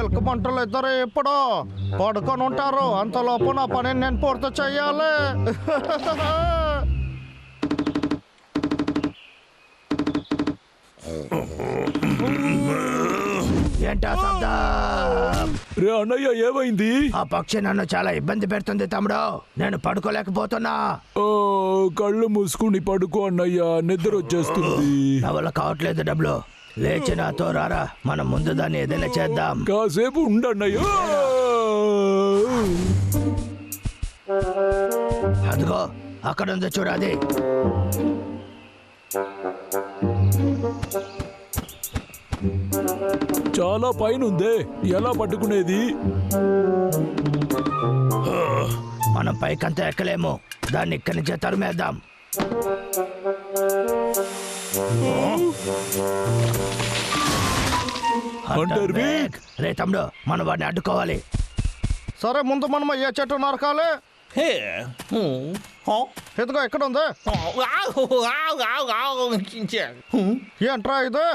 ఎలుక మంటలు ఇద్దరు ఎప్పుడో పడుకొని ఉంటారు. అంతలోపు నా పని నేను పూర్తి చెయ్యాలి. ఏంటా శబ్దం? రే అన్నయ్య, ఏమైంది? ఆ పక్షి నన్ను చాలా ఇబ్బంది పెడుతుంది తమ్ముడు. నేను పడుకోలేకపోతున్నా. ఓ, కళ్ళు మూసుకుని పడుకో అన్నయ్య, నిద్ర వచ్చేస్తుంది. నా వల్ల కావట్లేదు డబ్బులు. లేచి నాతో రారా, మనం ముందు దాన్ని ఏదైనా చేద్దాం. కాసేపు ఉండన్నయ్య. అదిగో అక్కడ ఉంది చూడాది. చాలా పైన ఉందే, ఎలా పట్టుకునేది? మనం పైకంతా ఎక్కలేము. దాన్ని ఇక్కడి నుంచే తరిమేద్దాం. రే తమ్ముడు, మనం వాడిని అడ్డుకోవాలి. సరే, ముందు మనం ఏ చెట్టు నరకాలి? ఇదిగో ఎక్కడ ఉంది? ఏంట్రా ఇది?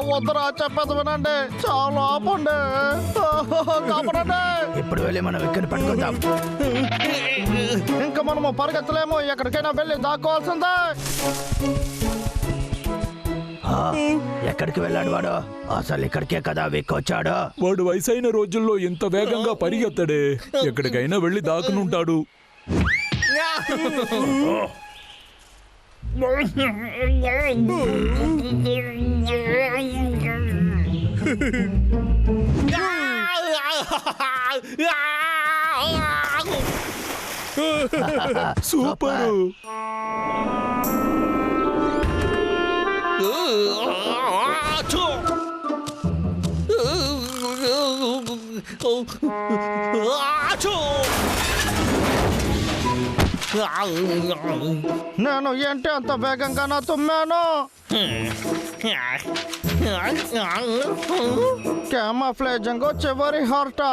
వద్దరా, చెప్పేది వినండి. చాలా ఆపండి, కాపాడండి. ఇప్పుడు వెళ్ళి మనం ఇక్కడ పట్టుకుందాం. ఇంకా మనము పరిగెత్తలేము. ఎక్కడికైనా వెళ్ళి దాక్కోవాల్సిందే. ఎక్కడికి వెళ్ళాడు వాడు? అసలు ఇక్కడికే కదా వెక్కొచ్చాడు. వాడు వయసైన రోజుల్లో ఇంత వేగంగా పరిగెత్తడే. ఎక్కడికైనా వెళ్ళి దాక్కునుంటాడు. సూపరు. నేను ఏంటి అంత వేగంగా నా తుమ్మాను? క్యామోఫ్లేజింగ్ చివరి హార్టా.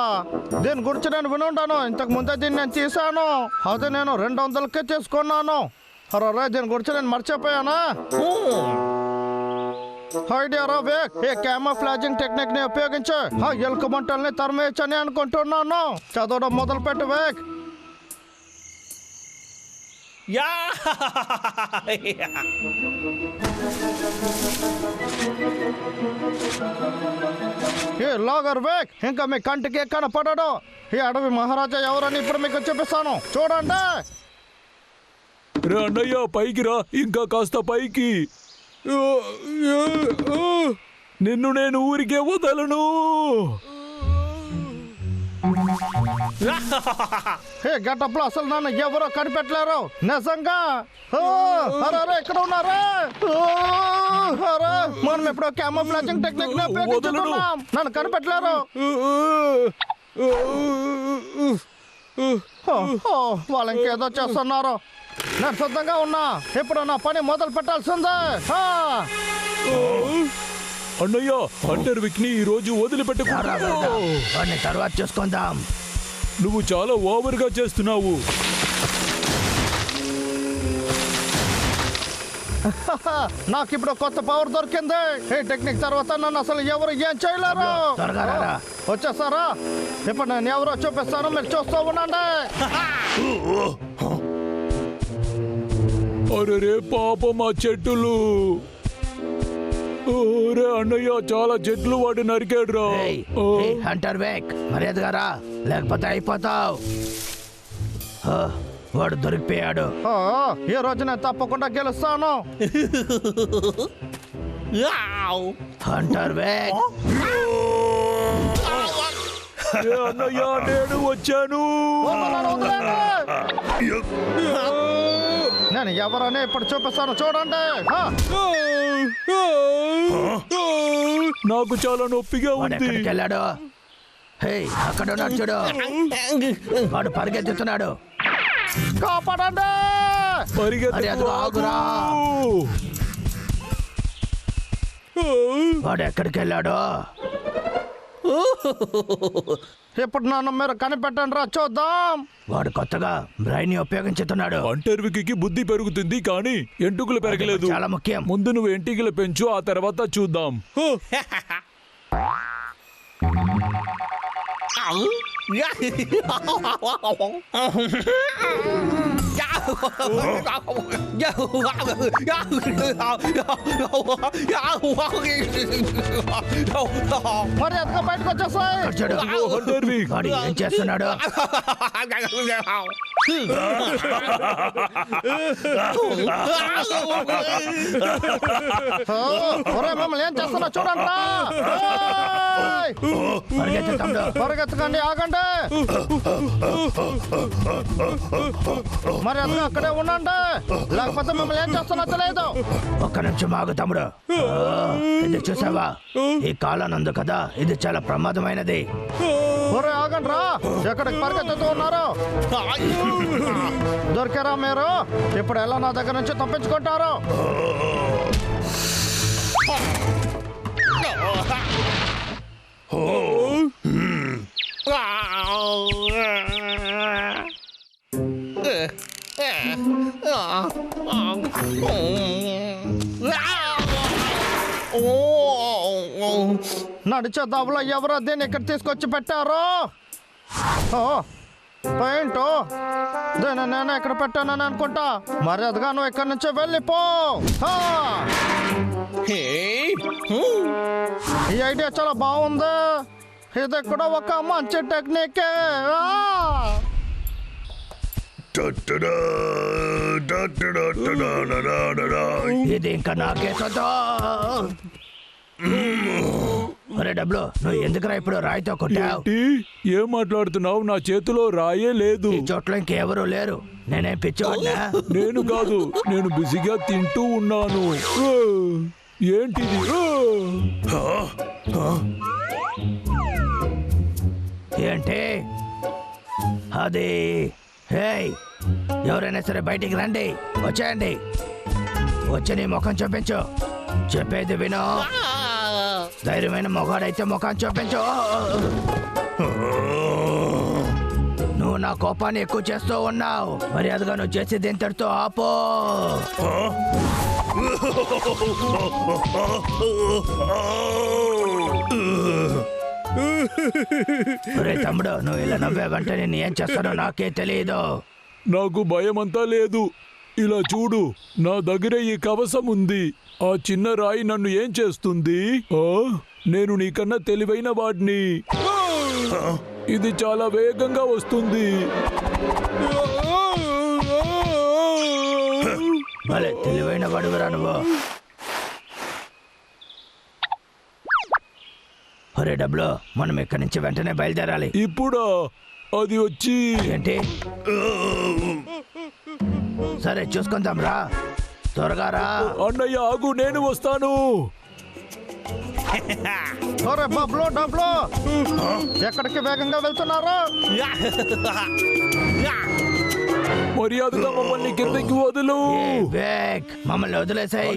దీని గురించి నేను వినుంటాను. ఇంతకు ముందే దీన్ని నేను తీసాను. అది నేను 200కే తీసుకున్నాను. అరే, దీని గురించి నేను మర్చిపోయానా? ఐడియా రా వేక్. ఈ క్యామోఫ్లేజింగ్ టెక్నిక్ ని ఉపయోగించి ఆ ఎలుక మంటల్ని తరిమేయచ్చని అనుకుంటున్నాను. చదవడం మొదలు పెట్టు వేక్. ఏ లాగర్ వేక్, ఇంకా మీ కంటికి కనపడడు. ఈ అడవి మహారాజా ఎవరని ఇప్పుడు మీకు చూపిస్తాను, చూడండి. రే అన్నయ్య, పైకి రా, ఇంకా కాస్త పైకి. నిన్ను నేను ఊరికే వదలను. గెటప్లో అసలు నన్ను ఎవరో కనిపెట్టలేరు నిజంగా. ఇక్కడ ఉన్నారా? మనం ఎప్పుడో క్యామోఫ్లేజింగ్ టెక్నిక్ ఉపయోగించుకున్నాం. నన్ను కనిపెట్టలేరు. వాళ్ళు ఇంకేదో చేస్తున్నారు. నేను సిద్ధంగా ఉన్నా. ఇప్పుడు నా పని మొదలు పెట్టాల్సిందే. అన్నయ్య, హంటర్ విక్ ని ఈ రోజు వదిలిపెట్టకూడదు. తర్వాత చూసుకుందాం. నువ్వు చాలా ఓవర్ గా చేస్తున్నావు. నాకు ఇప్పుడు కొత్త పవర్ దొరికింది. ఈ టెక్నిక్ తర్వాత నన్ను అసలు ఎవరు ఏం చేయలేరు. వచ్చేసారా? ఇప్పుడు నేను ఎవరో చూపిస్తాను, మీరు చూస్తూ ఉండండి. అరే పాపం, ఆ చెట్టులు. రే అన్నయ్య, చాలా చెట్లు వాడు నరికాడు రా. హంటర్ వేక్, మర్యాదగా రా, లేకపోతే అయిపోతావు. వాడు దొరికిపోయాడు. ఈ రోజు నేను తప్పకుండా గెలుస్తాను. Hunter wake. అన్నయ్య, నేను వచ్చాను. నేను ఎవరనే ఇప్పుడు చూపిస్తాను, చూడండి. నాకు చాలా నొప్పిగా ఉంది. వెళ్ళాడు. హే అక్కడ ఉన్నాడు చూడు, వాడు పరిగెత్తుతున్నాడు. కాపాడండి. అరే అదిగో ఆగురా. వాడు ఎక్కడికి వెళ్ళాడు? ఇప్పుడు నన్ను మీరు కనిపెట్టండి రా చూద్దాం. వాడు కొత్తగా బ్రైన్ ఉపయోగించుతున్నాడు. పంటర్వికి బుద్ధి పెరుగుతుంది కానీ ఎంటుకలు పెరగలేదు. చాలా ముఖ్యం. ముందు నువ్వు ఎంటికలు పెంచు, ఆ తర్వాత చూద్దాం. మరి ఎత్తుగా బయటకు వచ్చేసాయి. చూడు వాడు ఏం చేస్తున్నాడు? మిమ్మల్ని ఏం చేస్తున్నా చూడండి రా. పరిగెత్తకండి, ఆగండి. మరి అతను అక్కడే ఉండండి, లేకపోతే మిమ్మల్ని ఏం చేస్తున్నా తెలియదు. ఒక్క నిమిషం ఆగు తమ్ముడు. ఇది చూసావా, ఈ కాలానందు కదా, ఇది చాలా ప్రమాదమైనది. ఒరే ఆగండి రా, ఎక్కడికి పరిగెత్తుతూ ఉన్నారు? దొరికారా మీరు? ఇప్పుడు ఎలా నా దగ్గర నుంచి తప్పించుకుంటారు? నడిచే దాబులో ఎవరో దీన్ని ఇక్కడ తీసుకొచ్చి పెట్టారు? పెయింట్ దీన్ని నేను ఇక్కడ పెట్టానని అనుకుంటా. మర్యాదగా నువ్వు ఇక్కడి నుంచి వెళ్ళిపో. ఈ ఐడియా చాలా బాగుంది. ఇది కూడా ఒక మంచి టెక్నికే. ఇది ఇంకా నాకే సొంతం. ఒరే డబ్లు, నువ్వు ఎందుకురా ఇప్పుడు రాయితో కొట్టావు? ఏం మాట్లాడుతున్నావు? నా చేతిలో రాయే లేదు. ఈ చోట్ల ఇంకెవరూ లేరు. నేనేం పిచ్చివాడినా? నేను కాదు, నేను బిజీగా తింటూ ఉన్నాను. ఏంటిది? ఏంటి అది? హే, ఎవరైనా సరే బయటికి రండి, వచ్చేయండి. వచ్చి నీ ముఖం చూపించు. చెప్పేది విను. ధైర్యమైన మొగాడైతే ముఖం చూపించు. నువ్వు నా కోపాన్ని ఎక్కువ చేస్తూ ఉన్నావు. మర్యాదగా నువ్వు చేసేది ఇంతటితో ఆపో. ఒరే తమ్ముడు, నువ్వు ఇలా నవ్వావంటే నేను ఏం చేస్తానో నాకే తెలియదు. నాకు భయం అంతా లేదు. ఇలా చూడు, నా దగ్గర ఈ కవసం ఉంది. ఆ చిన్న రాయి నన్ను ఏం చేస్తుంది? నేను నీకన్నా తెలివైన వాడిని. ఇది చాలా వేగంగా వస్తుంది. భలే తెలివైన వాడురా నువ్వు. ఒరే డబ్లు, మనం ఇక్కడి నుంచి వెంటనే బయలుదేరాలి. ఇప్పుడా? అది వచ్చి ఏంటి? సరే చూసుకుందాం రా, త్వరగా రా. అన్నయ్య ఆగు, నేను వస్తాను. ఒరే బబ్లు డబ్లు, ఎక్కడికి వేగంగా వెళ్తున్నారు? మర్యాదగా మమ్మల్ని కిందకి వదులు. మమ్మల్ని వదిలేసాయి.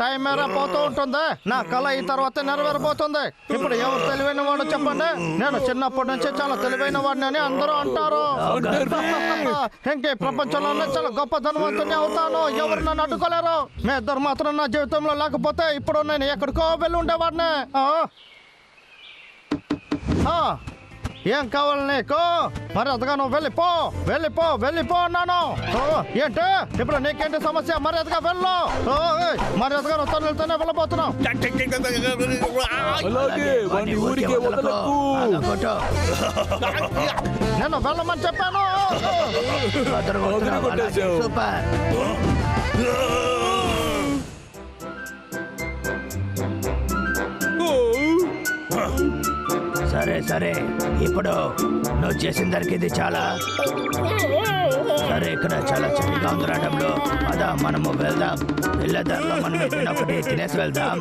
టైం మేర పోతూ ఉంటుంది. నా కళ ఈ తర్వాత నెరవేరబోతుంది. ఇప్పుడు ఎవరు తెలివైన వాడు చెప్పండి? నేను చిన్నప్పటి నుంచి చాలా తెలివైన వాడిని అని అందరూ అంటారు. ఇంకే ప్రపంచంలోనే చాలా గొప్ప ధనవంతుని అవుతాను. ఎవరు నన్ను అడ్డుకోలేరు. మీ ఇద్దరు మాత్రం నా జీవితంలో లేకపోతే ఇప్పుడు నేను ఎక్కడికో వెళ్ళి ఉండేవాడిని. ఏం కావాలి నీకు? మరి అదిగా నువ్వు వెళ్ళిపో, వెళ్ళిపో, వెళ్ళిపో అన్నాను. ఏంటి ఇప్పుడు నీకేంటి సమస్య? మరి అదిగా వెళ్ళు. మరి అదిగా నువ్వు తనతోనే వెళ్ళబోతున్నావు. నేను వెళ్ళమని చెప్పాను. సూపర్. సరే సరే, ఇప్పుడు నువ్వు చేసిన దానికి ఇది చాలా సరే. ఇక్కడ చాలా చలిగా ఉంది రావడంలో. అదా మనము వెళ్దాం. వెళ్ళే దారిలో మనం ఏదైనా ఒకటి తినేసి వెళ్దాం.